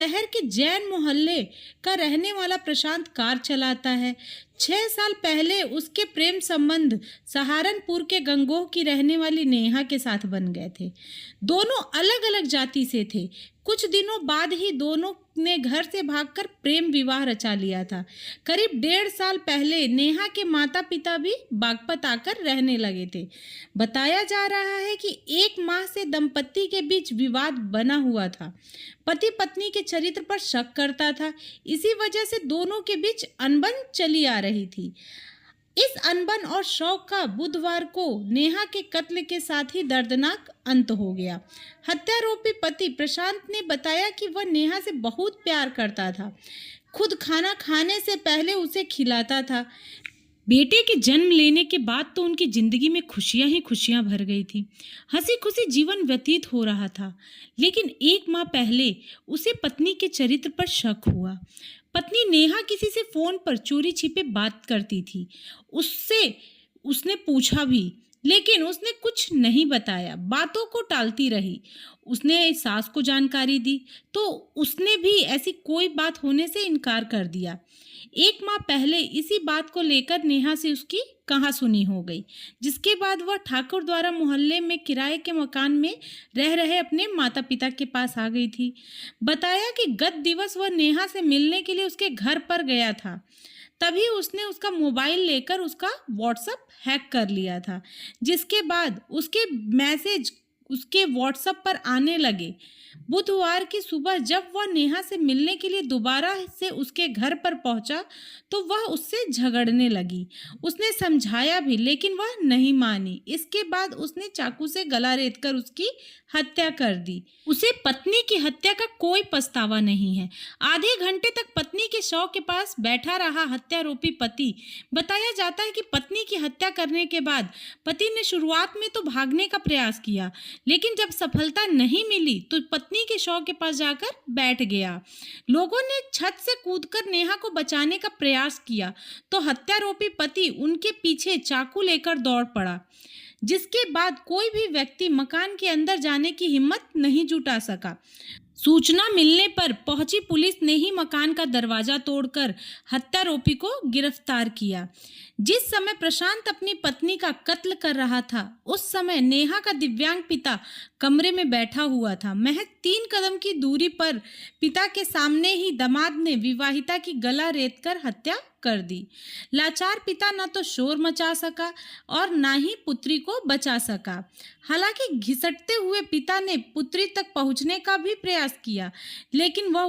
शहर के जैन मोहल्ले का रहने वाला प्रशांत कार चलाता है। 6 साल पहले उसके प्रेम संबंध सहारनपुर के गंगोह की रहने वाली नेहा के साथ बन गए थे। दोनों अलग अलग जाति से थे। कुछ दिनों बाद ही दोनों ने घर से भागकर प्रेम विवाह रचा लिया था। करीब 1.5 साल पहले नेहा के माता पिता भी बागपत आकर रहने लगे थे। बताया जा रहा है कि 1 माह से दंपत्ति के बीच विवाद बना हुआ था। पति पत्नी के चरित्र पर शक करता था। इसी वजह से दोनों के बीच अनबन चली आ रही थी। इस अनबन और शौक का बुधवार को नेहा के कत्ल के साथ ही दर्दनाक अंत हो गया। हत्यारोपी पति प्रशांत ने बताया कि वह नेहा से बहुत प्यार करता था। खुद खाना खाने से पहले उसे खिलाता था। बेटे के जन्म लेने के बाद तो उनकी जिंदगी में खुशियां ही खुशियां भर गई थी। हंसी खुशी जीवन व्यतीत हो रहा था। लेकिन 1 माह पहले उसे पत्नी के चरित्र पर शक हुआ। पत्नी नेहा किसी से फोन पर चोरी छिपे बात करती थी। उसने पूछा भी, लेकिन उसने कुछ नहीं बताया, बातों को टालती रही। उसने सास को जानकारी दी तो उसने भी ऐसी कोई बात होने से इनकार कर दिया। 1 माह पहले इसी बात को लेकर नेहा से उसकी कहासुनी हो गई, जिसके बाद वह ठाकुर द्वारा मोहल्ले में किराए के मकान में रह रहे अपने माता पिता के पास आ गई थी। बताया कि गत दिवस वह नेहा से मिलने के लिए उसके घर पर गया था। तभी उसने उसका मोबाइल लेकर उसका व्हाट्सएप हैक कर लिया था, जिसके बाद उसके मैसेज उसके व्हाट्सएप पर आने लगे। बुधवार की सुबह जब वह नेहा से मिलने के लिए दोबारा से उसके घर पर पहुंचा तो वह उससे झगड़ने लगी। उसने समझाया भी, लेकिन वह नहीं मानी। इसके बाद उसने चाकू से गला रेतकर उसकी हत्या कर दी। उसे पत्नी की हत्या का कोई पछतावा नहीं है। आधे घंटे तक पत्नी के शव के पास बैठा रहा हत्यारोपी पति। बताया जाता है कि पत्नी की हत्या करने के बाद पति ने शुरुआत में तो भागने का प्रयास किया, लेकिन जब सफलता नहीं मिली तो पत्नी के शव के पास जाकर बैठ गया। लोगों ने छत से कूदकर नेहा को बचाने का प्रयास किया तो हत्यारोपी पति उनके पीछे चाकू लेकर दौड़ पड़ा, जिसके बाद कोई भी व्यक्ति मकान के अंदर जाने की हिम्मत नहीं जुटा सका। सूचना मिलने पर पहुंची पुलिस ने ही मकान का दरवाजा तोड़कर हत्यारोपी को गिरफ्तार किया। जिस समय प्रशांत अपनी पत्नी का कत्ल कर रहा था, उस समय नेहा का दिव्यांग पिता कमरे में बैठा हुआ था। महज 3 कदम की दूरी पर पिता के सामने ही दामाद ने विवाहिता की गला रेतकर हत्या कर दी। लाचार पिता न तो शोर मचा सका और न ही पुत्री को बचा सका। हालांकि घिसटते हुए पिता ने पुत्री तक पहुंचने का भी प्रयास किया, लेकिन वह